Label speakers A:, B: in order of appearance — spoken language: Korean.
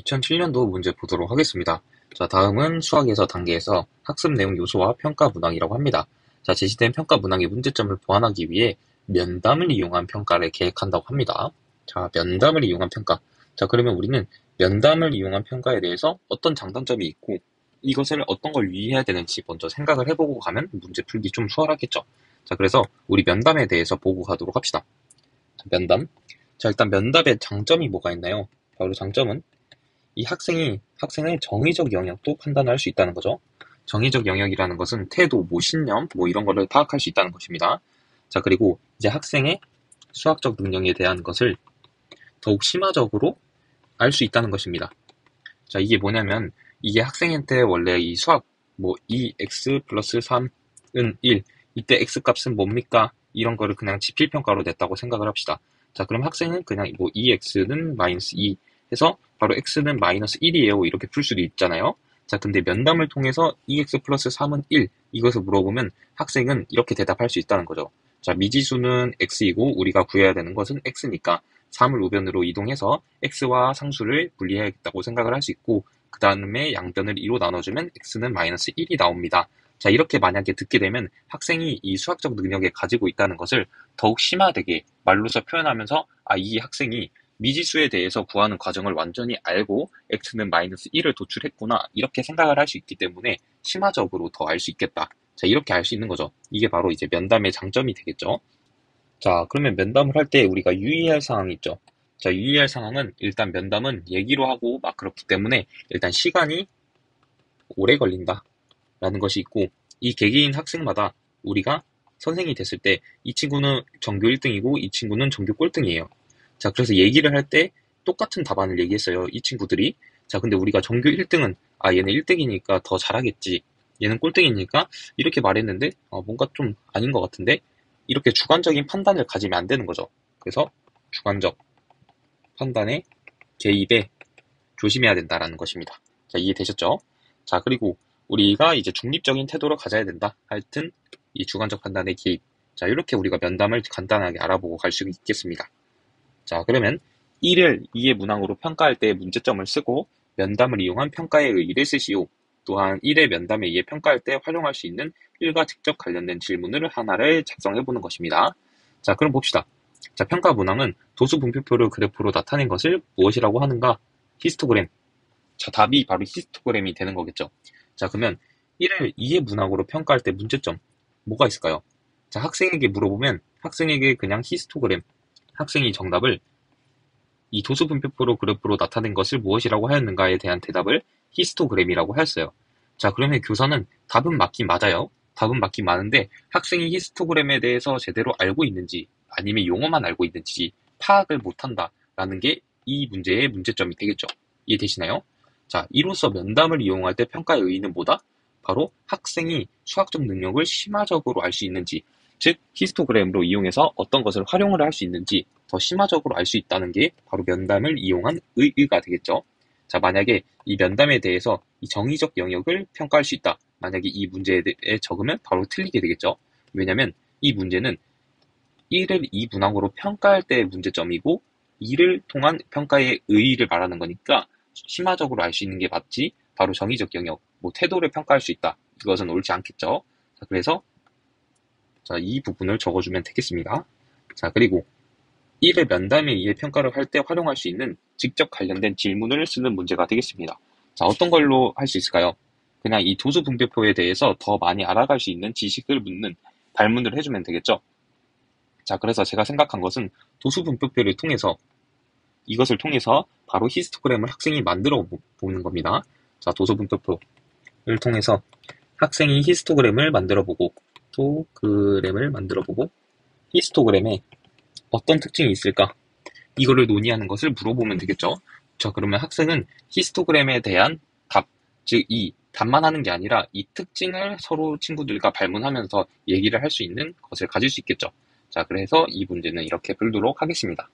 A: 2007년도 문제 보도록 하겠습니다. 자, 다음은 수학에서 단계에서 학습 내용 요소와 평가 문항이라고 합니다. 자, 제시된 평가 문항의 문제점을 보완하기 위해 면담을 이용한 평가를 계획한다고 합니다. 자, 면담을 이용한 평가. 자, 그러면 우리는 면담을 이용한 평가에 대해서 어떤 장단점이 있고 이것을 어떤 걸 유의해야 되는지 먼저 생각을 해보고 가면 문제 풀기 좀 수월하겠죠. 자, 그래서 우리 면담에 대해서 보고 가도록 합시다. 자, 면담. 자, 일단 면담의 장점이 뭐가 있나요? 바로 장점은 이 학생의 정의적 영역도 판단을 할 수 있다는 거죠. 정의적 영역이라는 것은 태도, 신념, 이런 거를 파악할 수 있다는 것입니다. 자, 그리고 이제 학생의 수학적 능력에 대한 것을 더욱 심화적으로 알 수 있다는 것입니다. 자, 이게 뭐냐면, 이게 학생한테 원래 이 수학, 2x 플러스 3은 1, 이때 x 값은 뭡니까? 이런 거를 그냥 지필평가로 냈다고 생각을 합시다. 자, 그럼 학생은 그냥 2x는 마이너스 2 해서 바로 x는 마이너스 1이에요. 이렇게 풀 수도 있잖아요. 자, 근데 면담을 통해서 2x 플러스 3은 1, 이것을 물어보면 학생은 이렇게 대답할 수 있다는 거죠. 자, 미지수는 x이고 우리가 구해야 되는 것은 x니까 3을 우변으로 이동해서 x와 상수를 분리해야겠다고 생각을 할 수 있고, 그 다음에 양변을 2로 나눠주면 x는 마이너스 1이 나옵니다. 자, 이렇게 만약에 듣게 되면 학생이 이 수학적 능력에 가지고 있다는 것을 더욱 심화되게 말로서 표현하면서, 이 학생이 미지수에 대해서 구하는 과정을 완전히 알고 x는 마이너스 1을 도출했구나, 이렇게 생각을 할 수 있기 때문에 심화적으로 더 알 수 있겠다. 자, 이렇게 알 수 있는 거죠. 이게 바로 이제 면담의 장점이 되겠죠. 자, 그러면 면담을 할 때 우리가 유의할 사항이 있죠. 자, 유의할 사항은 일단 면담은 얘기로 하고 막 그렇기 때문에 일단 시간이 오래 걸린다라는 것이 있고, 이 개개인 학생마다 우리가 선생이 됐을 때 이 친구는 전교 1등이고 이 친구는 전교 꼴등이에요. 자, 그래서 얘기를 할 때 똑같은 답안을 얘기했어요, 이 친구들이. 자, 근데 우리가 전교 1등은 얘는 1등이니까 더 잘하겠지, 얘는 꼴등이니까 이렇게 말했는데 뭔가 좀 아닌 것 같은데, 이렇게 주관적인 판단을 가지면 안 되는 거죠. 그래서 주관적 판단에 개입에 조심해야 된다라는 것입니다. 자, 이해되셨죠? 자, 그리고 우리가 이제 중립적인 태도를 가져야 된다. 하여튼 이 주관적 판단의 개입. 자, 이렇게 우리가 면담을 간단하게 알아보고 갈 수 있겠습니다. 자, 그러면 1을 2의 문항으로 평가할 때 문제점을 쓰고 면담을 이용한 평가의 의의를 쓰시오. 또한 1의 면담에 의해 평가할 때 활용할 수 있는 1과 직접 관련된 질문을 하나를 작성해보는 것입니다. 자, 그럼 봅시다. 자, 평가 문항은 도수 분표표를 그래프로 나타낸 것을 무엇이라고 하는가? 히스토그램. 자, 답이 바로 히스토그램이 되는 거겠죠. 자, 그러면 1을 2의 문항으로 평가할 때 문제점 뭐가 있을까요? 자, 학생에게 물어보면 학생에게 그냥 히스토그램, 학생이 정답을 이 도수 분표표로 그래프로 나타낸 것을 무엇이라고 하였는가에 대한 대답을 히스토그램이라고 하였어요. 자, 그러면 교사는 답은 맞긴 맞아요. 답은 맞긴 맞는데 학생이 히스토그램에 대해서 제대로 알고 있는지 아니면 용어만 알고 있는지 파악을 못한다라는 게 이 문제의 문제점이 되겠죠. 이해되시나요? 자, 이로써 면담을 이용할 때 평가의 의의는 뭐다? 바로 학생이 수학적 능력을 심화적으로 알 수 있는지, 즉 히스토그램으로 이용해서 어떤 것을 활용을 할 수 있는지 더 심화적으로 알 수 있다는 게 바로 면담을 이용한 의의가 되겠죠. 자, 만약에 이 면담에 대해서 이 정의적 영역을 평가할 수 있다, 만약에 이 문제에 적으면 바로 틀리게 되겠죠. 왜냐면 이 문제는 1을 2 문항으로 평가할 때의 문제점이고 2를 통한 평가의 의의를 말하는 거니까 심화적으로 알 수 있는 게 맞지, 바로 정의적 영역, 태도를 평가할 수 있다, 이것은 옳지 않겠죠. 자, 그래서 이 부분을 적어주면 되겠습니다. 자, 그리고 1의 면담에 의해 평가를 할 때 활용할 수 있는 직접 관련된 질문을 쓰는 문제가 되겠습니다. 자, 어떤 걸로 할 수 있을까요? 그냥 이 도수 분표표에 대해서 더 많이 알아갈 수 있는 지식을 묻는 발문을 해주면 되겠죠. 자, 그래서 제가 생각한 것은 도수 분표표를 통해서, 이것을 통해서 바로 히스토그램을 학생이 만들어 보는 겁니다. 자, 도수 분표표를 통해서 학생이 히스토그램을 만들어보고 히스토그램에 어떤 특징이 있을까? 이거를 논의하는 것을 물어보면 되겠죠. 자, 그러면 학생은 히스토그램에 대한 답, 즉 이 답만 하는 게 아니라 이 특징을 서로 친구들과 발문하면서 얘기를 할 수 있는 것을 가질 수 있겠죠. 자, 그래서 이 문제는 이렇게 풀도록 하겠습니다.